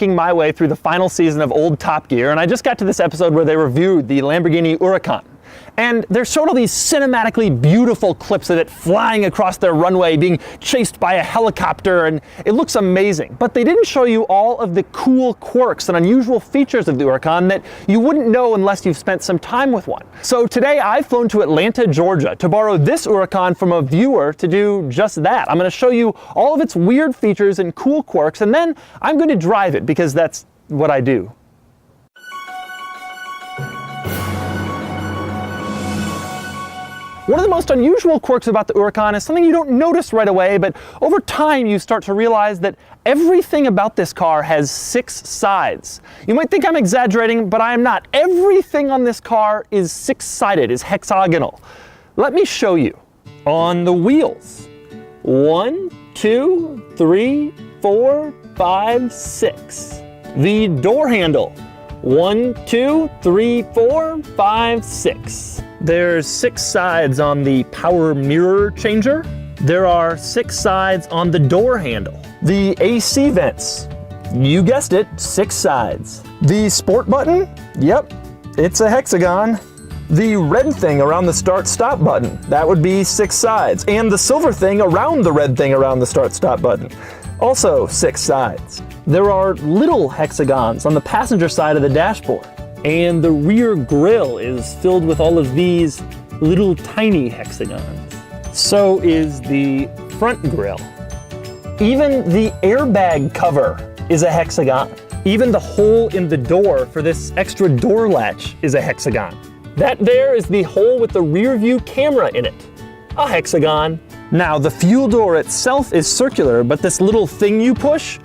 Making my way through the final season of old Top Gear, and I just got to this episode where they reviewed the Lamborghini Huracan. And there's sort of these cinematically beautiful clips of it flying across their runway, being chased by a helicopter, and it looks amazing. But they didn't show you all of the cool quirks and unusual features of the Huracan that you wouldn't know unless you've spent some time with one. So today I've flown to Atlanta, Georgia to borrow this Huracan from a viewer to do just that. I'm going to show you all of its weird features and cool quirks, and then I'm going to drive it because that's what I do. One of the most unusual quirks about the Huracan is something you don't notice right away, but over time you start to realize that everything about this car has 6 sides. You might think I'm exaggerating, but I am not. Everything on this car is 6-sided, is hexagonal. Let me show you. On the wheels, 1, 2, 3, 4, 5, 6. The door handle, 1, 2, 3, 4, 5, 6. There's 6 sides on the power mirror changer. There are 6 sides on the door handle. The AC vents, you guessed it, 6 sides. The sport button, yep, it's a hexagon. The red thing around the start-stop button, that would be 6 sides. And the silver thing around the red thing around the start-stop button, also 6 sides. There are little hexagons on the passenger side of the dashboard. And the rear grille is filled with all of these little tiny hexagons. So is the front grille. Even the airbag cover is a hexagon. Even the hole in the door for this extra door latch is a hexagon. That there is the hole with the rear view camera in it, a hexagon. Now the fuel door itself is circular, but this little thing you push,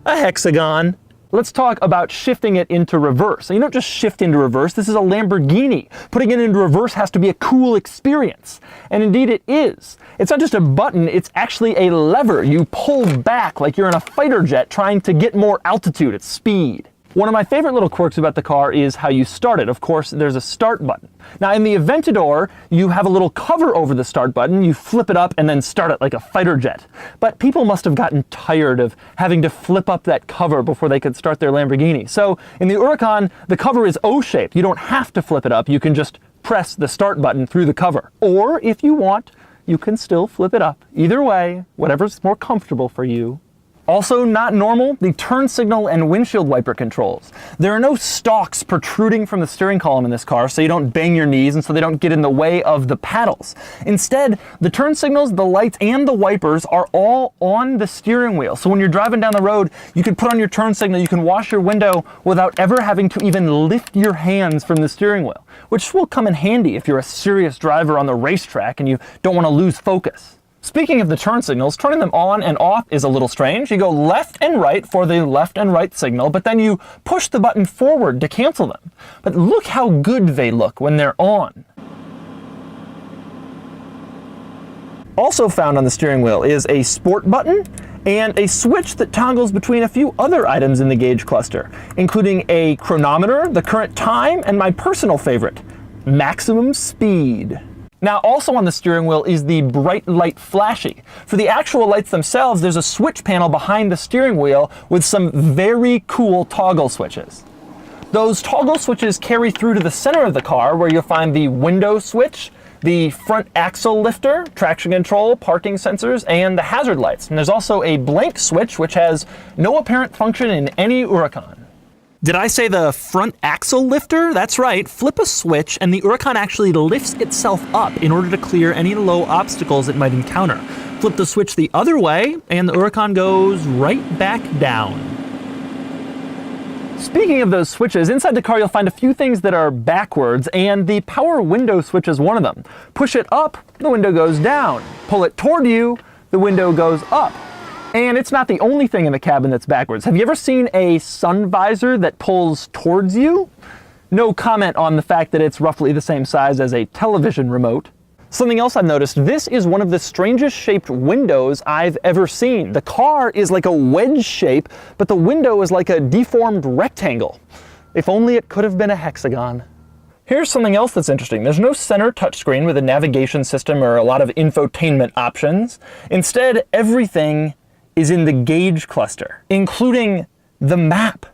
a hexagon. Let's talk about shifting it into reverse. So you don't just shift into reverse, this is a Lamborghini. Putting it into reverse has to be a cool experience. And indeed it is. It's not just a button, it's actually a lever. You pull back like you're in a fighter jet trying to get more altitude at speed. One of my favorite little quirks about the car is how you start it. Of course, there's a start button. Now in the Aventador, you have a little cover over the start button, you flip it up and then start it like a fighter jet. But people must have gotten tired of having to flip up that cover before they could start their Lamborghini. So in the Huracan, the cover is O-shaped. You don't have to flip it up, you can just press the start button through the cover. Or if you want, you can still flip it up. Either way, whatever's more comfortable for you. Also not normal, the turn signal and windshield wiper controls. There are no stalks protruding from the steering column in this car, so you don't bang your knees and so they don't get in the way of the paddles. Instead, the turn signals, the lights, and the wipers are all on the steering wheel. So when you're driving down the road, you can put on your turn signal, you can wash your window without ever having to even lift your hands from the steering wheel, which will come in handy if you're a serious driver on the racetrack and you don't want to lose focus. Speaking of the turn signals, turning them on and off is a little strange. You go left and right for the left and right signal, but then you push the button forward to cancel them. But look how good they look when they're on. Also found on the steering wheel is a sport button and a switch that toggles between a few other items in the gauge cluster, including a chronometer, the current time, and my personal favorite, maximum speed. Now also on the steering wheel is the bright light flashing. For the actual lights themselves, there's a switch panel behind the steering wheel with some very cool toggle switches. Those toggle switches carry through to the center of the car where you'll find the window switch, the front axle lifter, traction control, parking sensors, and the hazard lights. And there's also a blank switch which has no apparent function in any Huracan. Did I say the front axle lifter? That's right, flip a switch and the Huracan actually lifts itself up in order to clear any low obstacles it might encounter. Flip the switch the other way and the Huracan goes right back down. Speaking of those switches, inside the car you'll find a few things that are backwards, and the power window switch is one of them. Push it up, the window goes down. Pull it toward you, the window goes up. And it's not the only thing in the cabin that's backwards. Have you ever seen a sun visor that pulls towards you? No comment on the fact that it's roughly the same size as a television remote. Something else I've noticed, this is one of the strangest shaped windows I've ever seen. The car is like a wedge shape, but the window is like a deformed rectangle. If only it could have been a hexagon. Here's something else that's interesting. There's no center touchscreen with a navigation system or a lot of infotainment options. Instead, everything is in the gauge cluster, including The map.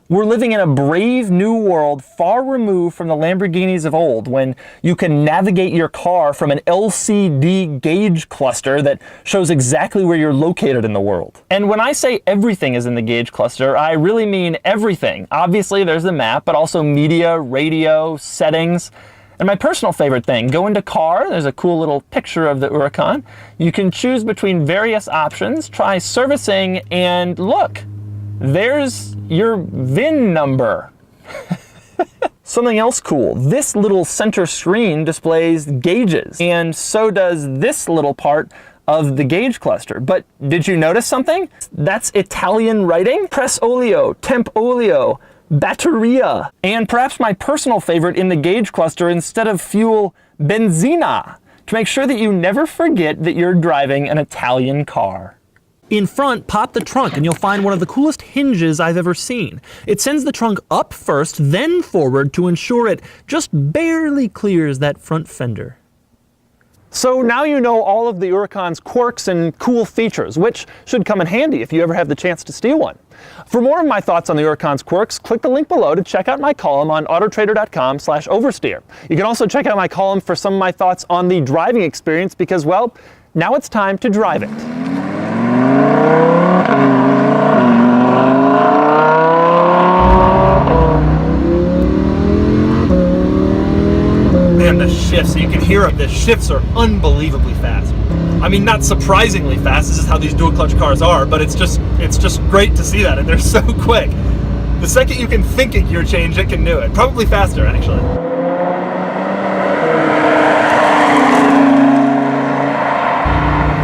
We're living in a brave new world far removed from the Lamborghinis of old, when you can navigate your car from an LCD gauge cluster that shows exactly where you're located in the world. And when I say everything is in the gauge cluster, I really mean everything. Obviously there's the map, but also media, radio, settings. And my personal favorite thing, go into car, there's a cool little picture of the Huracan. You can choose between various options, try servicing, and look, there's your VIN number. Something else cool, this little center screen displays gauges, and so does this little part of the gauge cluster. But did you notice something? That's Italian writing. Press olio, temp olio, batteria, and perhaps my personal favorite in the gauge cluster, instead of fuel, benzina, to make sure that you never forget that you're driving an Italian car. In front, pop the trunk and you'll find one of the coolest hinges I've ever seen. It sends the trunk up first, then forward to ensure it just barely clears that front fender. So now you know all of the Huracan's quirks and cool features, which should come in handy if you ever have the chance to steal one. For more of my thoughts on the Huracan's quirks, click the link below to check out my column on autotrader.com/oversteer. You can also check out my column for some of my thoughts on the driving experience because, well, now it's time to drive it. Man, the shifts, you can hear them, the shifts are unbelievably fast. I mean, not surprisingly fast, this is how these dual clutch cars are, but it's just great to see that, and they're so quick. The second you can think a gear change, it can do it. Probably faster, actually.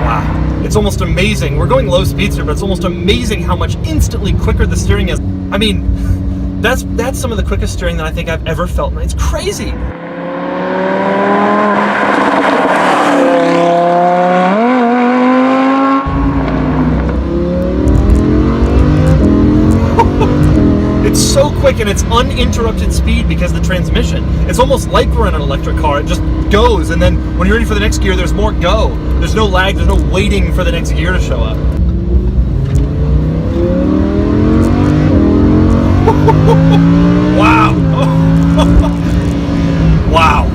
Wow, it's almost amazing. We're going low speeds here, but it's almost amazing how much instantly quicker the steering is. I mean, that's some of the quickest steering that I think I've ever felt, and it's crazy. It's so quick and it's uninterrupted speed because of the transmission. It's almost like we're in an electric car. It just goes, and then when you're ready for the next gear, there's more go. There's no lag, there's no waiting for the next gear to show up. Wow. Wow.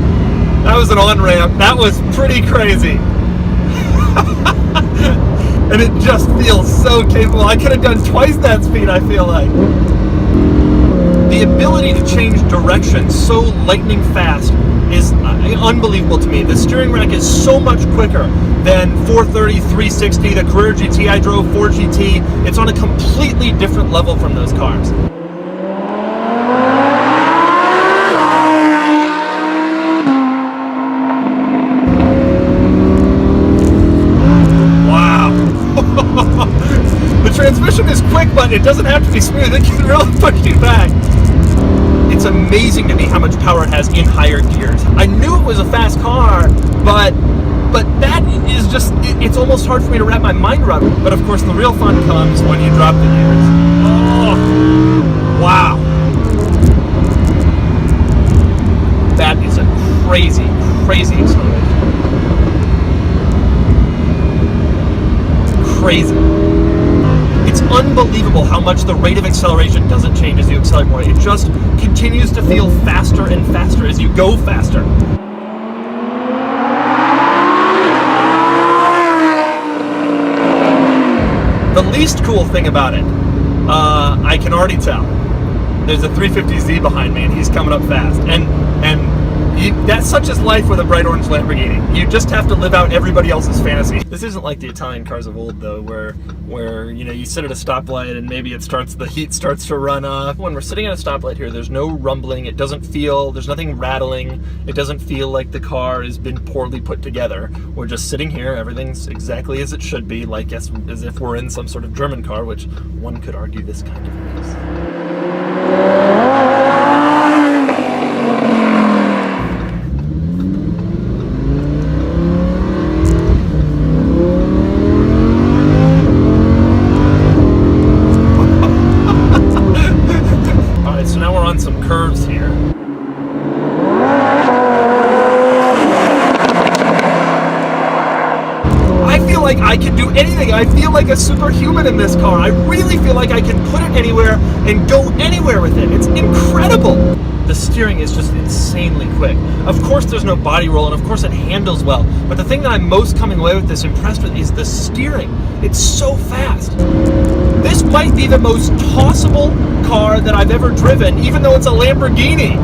That was an on-ramp. That was pretty crazy. And it just feels so capable. I could have done twice that speed, I feel like. The ability to change direction so lightning fast is unbelievable to me. The steering rack is so much quicker than 430, 360, the Carrera GT I drove, 4GT. It's on a completely different level from those cars. The transmission is quick, but it doesn't have to be smooth. It can really push you back. It's amazing to me how much power it has in higher gears. I knew it was a fast car, but that is just, it's almost hard for me to wrap my mind around it. But of course, the real fun comes when you drop the gears. Oh, wow. That is a crazy, crazy acceleration. Crazy. It's unbelievable how much the rate of acceleration doesn't change as you accelerate more. It just continues to feel faster and faster as you go faster. The least cool thing about it, I can already tell. There's a 350Z behind me and he's coming up fast. And that's such as life with a bright orange Lamborghini. You just have to live out everybody else's fantasy. This isn't like the Italian cars of old though, where you know, you sit at a stoplight and maybe the heat starts to run off. When we're sitting at a stoplight here, there's no rumbling. It doesn't feel, there's nothing rattling. It doesn't feel like the car has been poorly put together. We're just sitting here, everything's exactly as it should be, like as if we're in some sort of German car, which one could argue this kind of is. Some curves here. I feel like I could do do anything. I feel like a superhuman in this car. I really feel like I can put it anywhere and go anywhere with it. It's incredible. The steering is just insanely quick. Of course there's no body roll, and of course it handles well, but the thing that I'm most coming away with this impressed with is the steering. It's so fast. This might be the most tossable car that I've ever driven, even though it's a Lamborghini.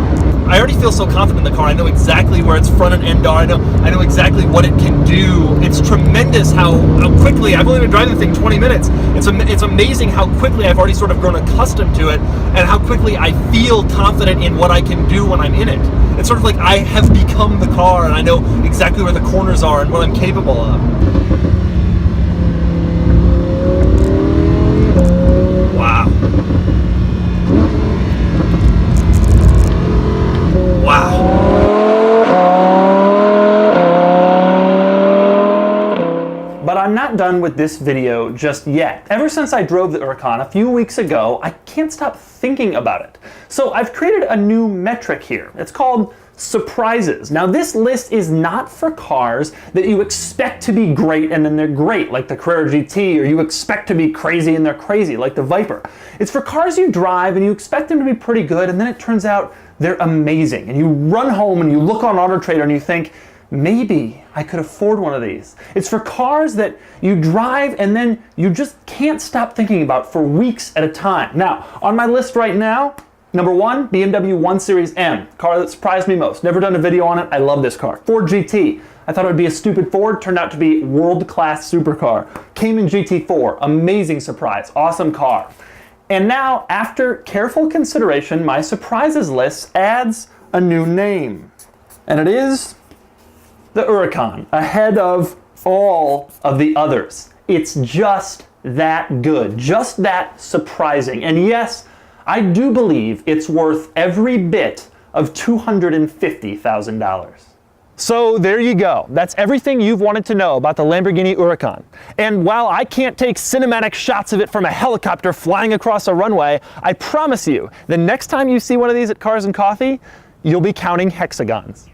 I already feel so confident in the car. I know exactly where its front and end are. I know exactly what it can do. It's tremendous how quickly, I've only been driving the thing 20 minutes. It's amazing how quickly I've already sort of grown accustomed to it, and how quickly I feel confident in what I can do when I'm in it. It's sort of like I have become the car, and I know exactly where the corners are and what I'm capable of. Wow. Wow. But I'm not done with this video just yet. Ever since I drove the Huracan a few weeks ago, I can't stop thinking about it. So I've created a new metric here. It's called surprises. Now this list is not for cars that you expect to be great and then they're great, like the Carrera GT, or you expect to be crazy and they're crazy, like the Viper. It's for cars you drive and you expect them to be pretty good, and then it turns out they're amazing. And you run home and you look on AutoTrader and you think, maybe I could afford one of these. It's for cars that you drive and then you just can't stop thinking about for weeks at a time. Now, on my list right now, number 1, BMW 1 Series M, car that surprised me most. Never done a video on it. I love this car. Ford GT. I thought it would be a stupid Ford, turned out to be world-class supercar. Cayman GT4, amazing surprise, awesome car. And now, after careful consideration, my surprises list adds a new name. And it is the Huracan, ahead of all of the others. It's just that good, just that surprising. And yes, I do believe it's worth every bit of $250,000. So there you go. That's everything you've wanted to know about the Lamborghini Huracan. And while I can't take cinematic shots of it from a helicopter flying across a runway, I promise you, the next time you see one of these at Cars and Coffee, you'll be counting hexagons.